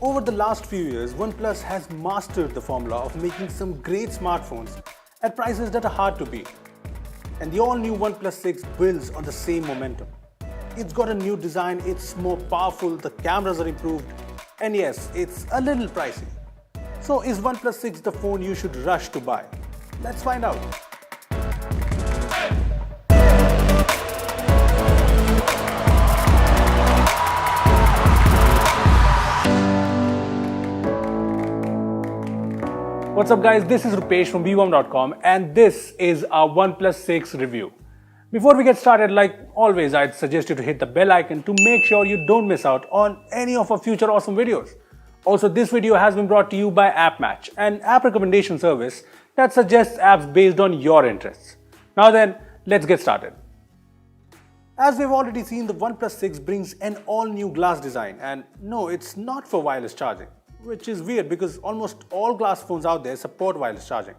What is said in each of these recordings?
Over the last few years, OnePlus has mastered the formula of making some great smartphones at prices that are hard to beat. And the all-new OnePlus 6 builds on the same momentum. It's got a new design, it's more powerful, the cameras are improved, and yes, it's a little pricey. So is OnePlus 6 the phone you should rush to buy? Let's find out. What's up guys, this is Rupesh from vworm.com and this is our OnePlus 6 review. Before we get started, like always, I'd suggest you to hit the bell icon to make sure you don't miss out on any of our future awesome videos. Also, this video has been brought to you by AppMatch, an app recommendation service that suggests apps based on your interests. Now then, let's get started. As we've already seen, the OnePlus 6 brings an all-new glass design, and no, it's not for wireless charging, which is weird because almost all glass phones out there support wireless charging.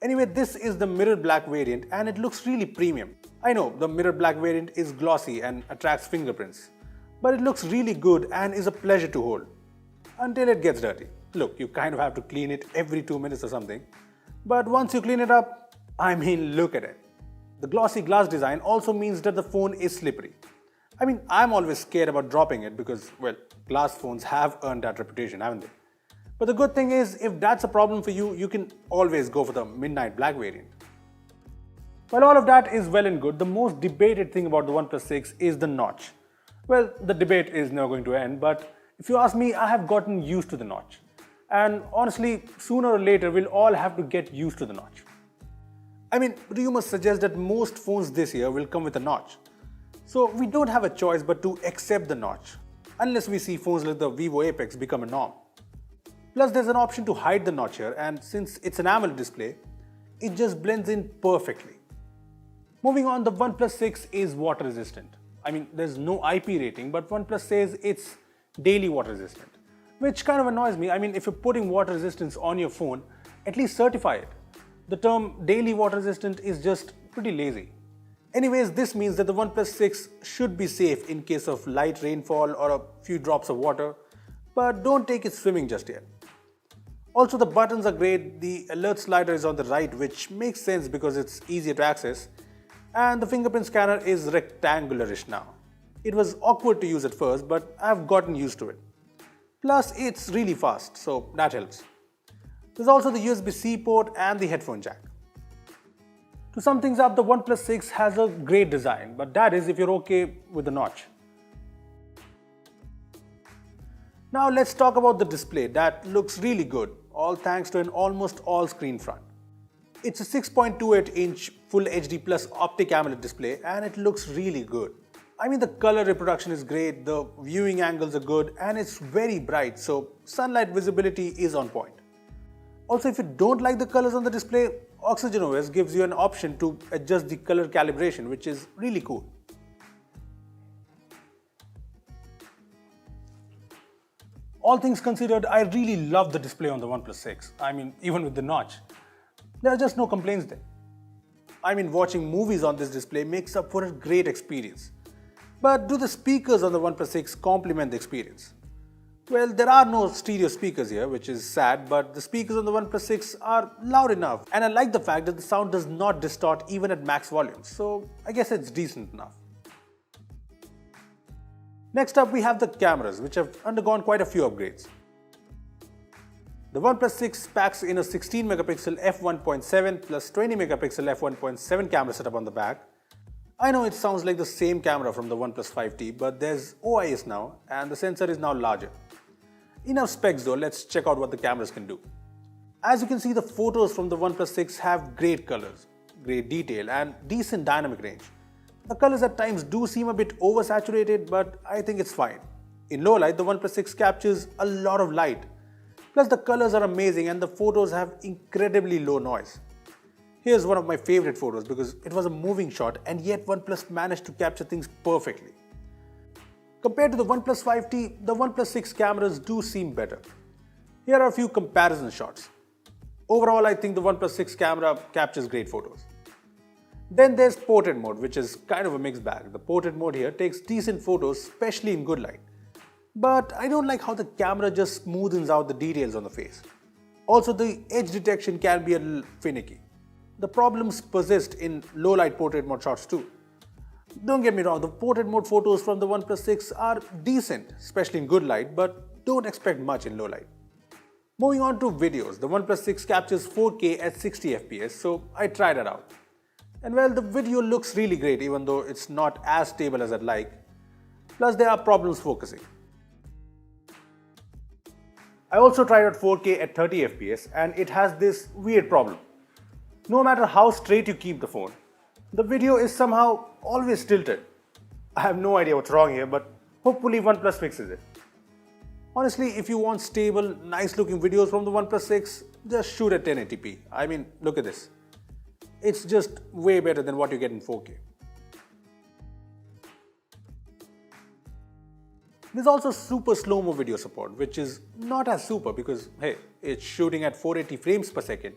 Anyway, this is the mirror black variant and it looks really premium. I know the mirror black variant is glossy and attracts fingerprints, but it looks really good and is a pleasure to hold. Until it gets dirty. Look, you kind of have to clean it every 2 minutes or something. But once you clean it up, I mean, look at it. The glossy glass design also means that the phone is slippery. I mean, I'm always scared about dropping it because, well, glass phones have earned that reputation, haven't they? But the good thing is, if that's a problem for you, you can always go for the midnight black variant. While all of that is well and good, the most debated thing about the OnePlus 6 is the notch. Well, the debate is never going to end, but if you ask me, I have gotten used to the notch. And honestly, sooner or later, we'll all have to get used to the notch. I mean, rumors suggest that most phones this year will come with a notch. So we don't have a choice but to accept the notch, unless we see phones like the Vivo Apex become a norm. Plus, there's an option to hide the notch here, and since it's an AMOLED display, it just blends in perfectly. Moving on, the OnePlus 6 is water resistant. I mean, there's no IP rating, but OnePlus says it's daily water resistant, which kind of annoys me. I mean, if you're putting water resistance on your phone, at least certify it. The term daily water resistant is just pretty lazy. Anyways, this means that the OnePlus 6 should be safe in case of light rainfall or a few drops of water, but don't take it swimming just yet. Also, the buttons are great, the alert slider is on the right, which makes sense because it's easier to access, and the fingerprint scanner is rectangularish now. It was awkward to use at first, but I've gotten used to it. Plus, it's really fast, so that helps. There's also the USB-C port and the headphone jack. To sum things up, the OnePlus 6 has a great design, but that is if you're okay with the notch. Now let's talk about the display. That looks really good, all thanks to an almost all-screen front. It's a 6.28-inch Full HD Plus Optic AMOLED display and it looks really good. I mean, the color reproduction is great, the viewing angles are good, and it's very bright, so sunlight visibility is on point. Also, if you don't like the colors on the display, OxygenOS gives you an option to adjust the color calibration, which is really cool. All things considered, I really love the display on the OnePlus 6. I mean, even with the notch. There are just no complaints there. I mean, watching movies on this display makes up for a great experience. But do the speakers on the OnePlus 6 complement the experience? Well, there are no stereo speakers here, which is sad, but the speakers on the OnePlus 6 are loud enough, and I like the fact that the sound does not distort even at max volume, so I guess it's decent enough. Next up, we have the cameras, which have undergone quite a few upgrades. The OnePlus 6 packs in a 16 megapixel f1.7 plus 20 megapixel f1.7 camera setup on the back. I know it sounds like the same camera from the OnePlus 5T, but there's OIS now and the sensor is now larger. Enough specs though, let's check out what the cameras can do. As you can see, the photos from the OnePlus 6 have great colors, great detail and decent dynamic range. The colors at times do seem a bit oversaturated, but I think it's fine. In low light, the OnePlus 6 captures a lot of light. Plus the colors are amazing and the photos have incredibly low noise. Here's one of my favorite photos because it was a moving shot and yet OnePlus managed to capture things perfectly. Compared to the OnePlus 5T, the OnePlus 6 cameras do seem better. Here are a few comparison shots. Overall, I think the OnePlus 6 camera captures great photos. Then there's portrait mode, which is kind of a mixed bag. The portrait mode here takes decent photos, especially in good light. but I don't like how the camera just smoothens out the details on the face. Also, the edge detection can be a little finicky. The problems persist in low light portrait mode shots too. Don't get me wrong, the portrait mode photos from the OnePlus 6 are decent, especially in good light, but don't expect much in low light. Moving on to videos, the OnePlus 6 captures 4K at 60 FPS, so I tried that out. And well, the video looks really great even though it's not as stable as I'd like. Plus there are problems focusing. I also tried out 4K at 30 FPS and it has this weird problem. No matter how straight you keep the phone, the video is somehow always tilted. I have no idea what's wrong here, but hopefully OnePlus fixes it. Honestly, if you want stable, nice looking videos from the OnePlus 6, just shoot at 1080p. I mean, look at this. It's just way better than what you get in 4K. There's also super slow-mo video support, which is not as super because, hey, it's shooting at 480 frames per second,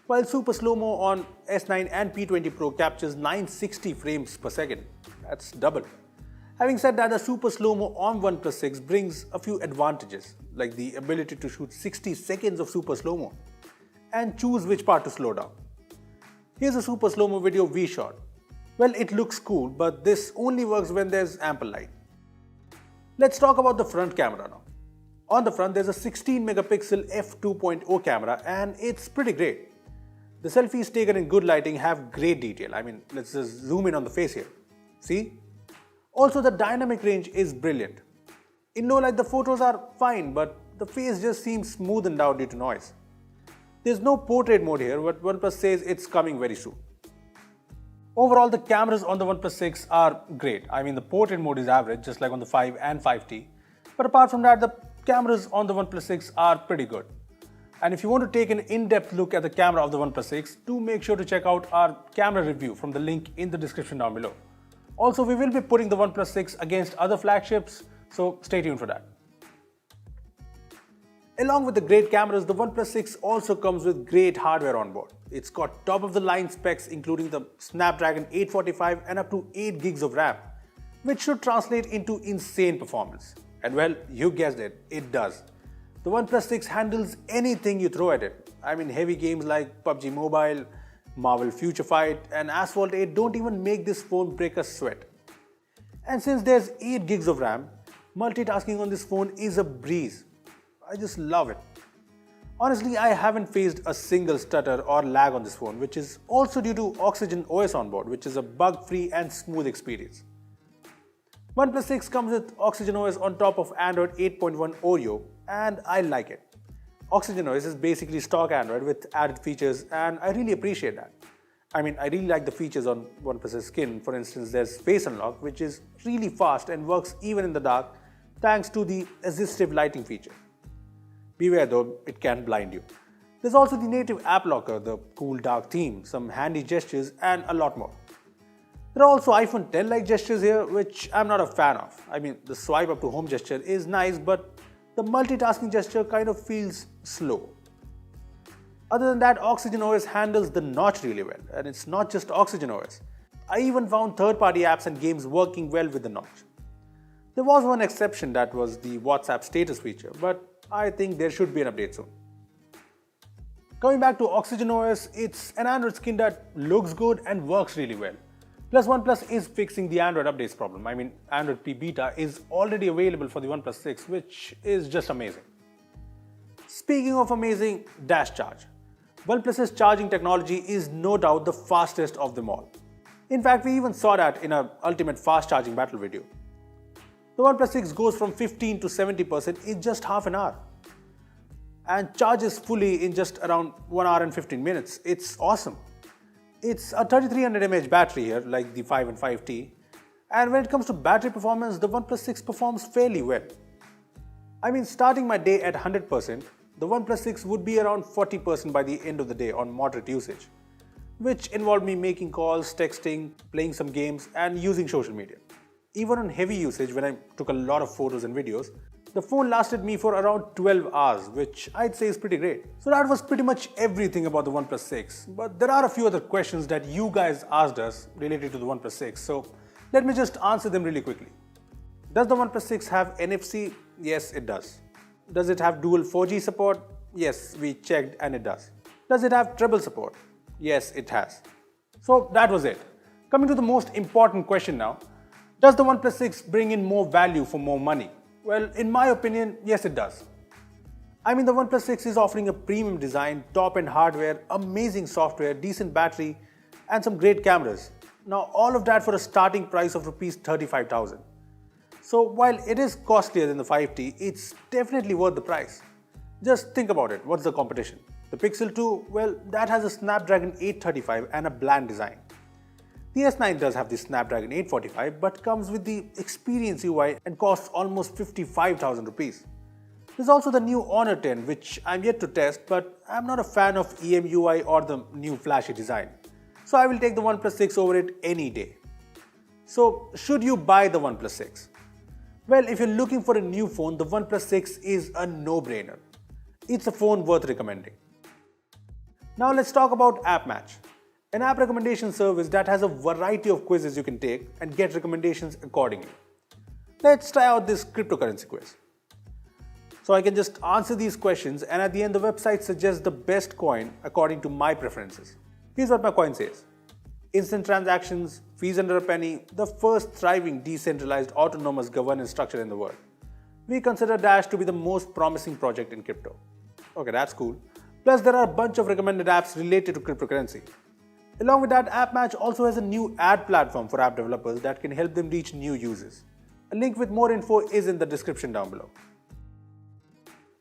while super slow-mo on S9 and P20 Pro captures 960 frames per second. That's double. Having said that, the super slow-mo on OnePlus 6 brings a few advantages, like the ability to shoot 60 seconds of super slow-mo and choose which part to slow down. Here's a super slow-mo video we shot. Well, it looks cool, but this only works when there's ample light. Let's talk about the front camera now. On the front, there's a 16 megapixel f2.0 camera and it's pretty great. The selfies taken in good lighting have great detail. I mean, let's just zoom in on the face here. See? Also, the dynamic range is brilliant. In low light, the photos are fine, but the face just seems smoothened out due to noise. There's no portrait mode here, but OnePlus says it's coming very soon. Overall, the cameras on the OnePlus 6 are great. I mean, the portrait mode is average, just like on the 5 and 5T. But apart from that, the cameras on the OnePlus 6 are pretty good. And if you want to take an in-depth look at the camera of the OnePlus 6, do make sure to check out our camera review from the link in the description down below. Also, we will be putting the OnePlus 6 against other flagships, so stay tuned for that. Along with the great cameras, the OnePlus 6 also comes with great hardware on board. It's got top-of-the-line specs including the Snapdragon 845 and up to 8 gigs of RAM, which should translate into insane performance. And well, you guessed it, it does. The OnePlus 6 handles anything you throw at it. I mean, heavy games like PUBG Mobile, Marvel Future Fight and Asphalt 8 don't even make this phone break a sweat. And since there's 8 gigs of RAM, multitasking on this phone is a breeze. I just love it. Honestly, I haven't faced a single stutter or lag on this phone, which is also due to Oxygen OS on board, which is a bug-free and smooth experience. OnePlus 6 comes with Oxygen OS on top of Android 8.1 Oreo, and I like it. Oxygen OS is basically stock Android with added features, and I really appreciate that. I mean, I really like the features on OnePlus's skin. For instance, there's Face Unlock, which is really fast and works even in the dark thanks to the assistive lighting feature. Beware though, it can blind you. There's also the native app locker, the cool dark theme, some handy gestures and a lot more. There are also iPhone X like gestures here, which I'm not a fan of. I mean, the swipe up to home gesture is nice, but the multitasking gesture kind of feels slow. Other than that, Oxygen OS handles the notch really well, and it's not just Oxygen OS. I even found third-party apps and games working well with the notch. There was one exception, that was the WhatsApp status feature, but I think there should be an update soon. Coming back to Oxygen OS, it's an Android skin that looks good and works really well. Plus, OnePlus is fixing the Android updates problem. I mean, Android P Beta is already available for the OnePlus 6, which is just amazing. Speaking of amazing, dash charge. OnePlus's charging technology is no doubt the fastest of them all. In fact, we even saw that in our ultimate fast charging battle video. The OnePlus 6 goes from 15 to 70% in just half an hour and charges fully in just around 1 hour and 15 minutes. It's awesome. It's a 3300 mAh battery here, like the 5 and 5T, and when it comes to battery performance, the OnePlus 6 performs fairly well. I mean, starting my day at 100%, the OnePlus 6 would be around 40% by the end of the day on moderate usage, which involved me making calls, texting, playing some games, and using social media. Even on heavy usage, when I took a lot of photos and videos, the phone lasted me for around 12 hours, which I'd say is pretty great. So that was pretty much everything about the OnePlus 6. But there are a few other questions that you guys asked us related to the OnePlus 6, so let me just answer them really quickly. Does the OnePlus 6 have NFC? Yes, it does. Does it have dual 4G support? Yes, we checked and it does. Does it have treble support? Yes, it has. So that was it. Coming to the most important question now. Does the OnePlus 6 bring in more value for more money? Well, in my opinion, yes it does. I mean, the OnePlus 6 is offering a premium design, top-end hardware, amazing software, decent battery, and some great cameras. Now, all of that for a starting price of Rs 35,000. So, while it is costlier than the 5T, it's definitely worth the price. Just think about it, what's the competition? The Pixel 2, well, that has a Snapdragon 835 and a bland design. The S9 does have the Snapdragon 845 but comes with the Experience UI and costs almost 55,000 rupees. There's also the new Honor 10, which I'm yet to test, but I'm not a fan of EMUI or the new flashy design. So I will take the OnePlus 6 over it any day. So should you buy the OnePlus 6? Well, if you're looking for a new phone, the OnePlus 6 is a no-brainer. It's a phone worth recommending. Now let's talk about App Match, an app recommendation service that has a variety of quizzes you can take and get recommendations accordingly. Let's try out this cryptocurrency quiz. So I can just answer these questions and at the end the website suggests the best coin according to my preferences. Here's what my coin says. Instant transactions, fees under a penny, the first thriving decentralized autonomous governance structure in the world. We consider Dash to be the most promising project in crypto. Okay, that's cool. Plus there are a bunch of recommended apps related to cryptocurrency. Along with that, AppMatch also has a new ad platform for app developers that can help them reach new users. A link with more info is in the description down below.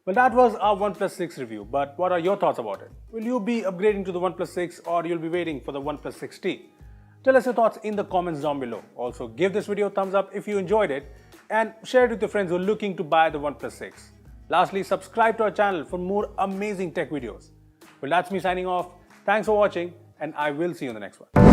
Well, that was our OnePlus 6 review, but what are your thoughts about it? Will you be upgrading to the OnePlus 6 or you'll be waiting for the OnePlus 6T? Tell us your thoughts in the comments down below. Also, give this video a thumbs up if you enjoyed it and share it with your friends who are looking to buy the OnePlus 6. Lastly, subscribe to our channel for more amazing tech videos. Well, that's me signing off. Thanks for watching and I will see you in the next one.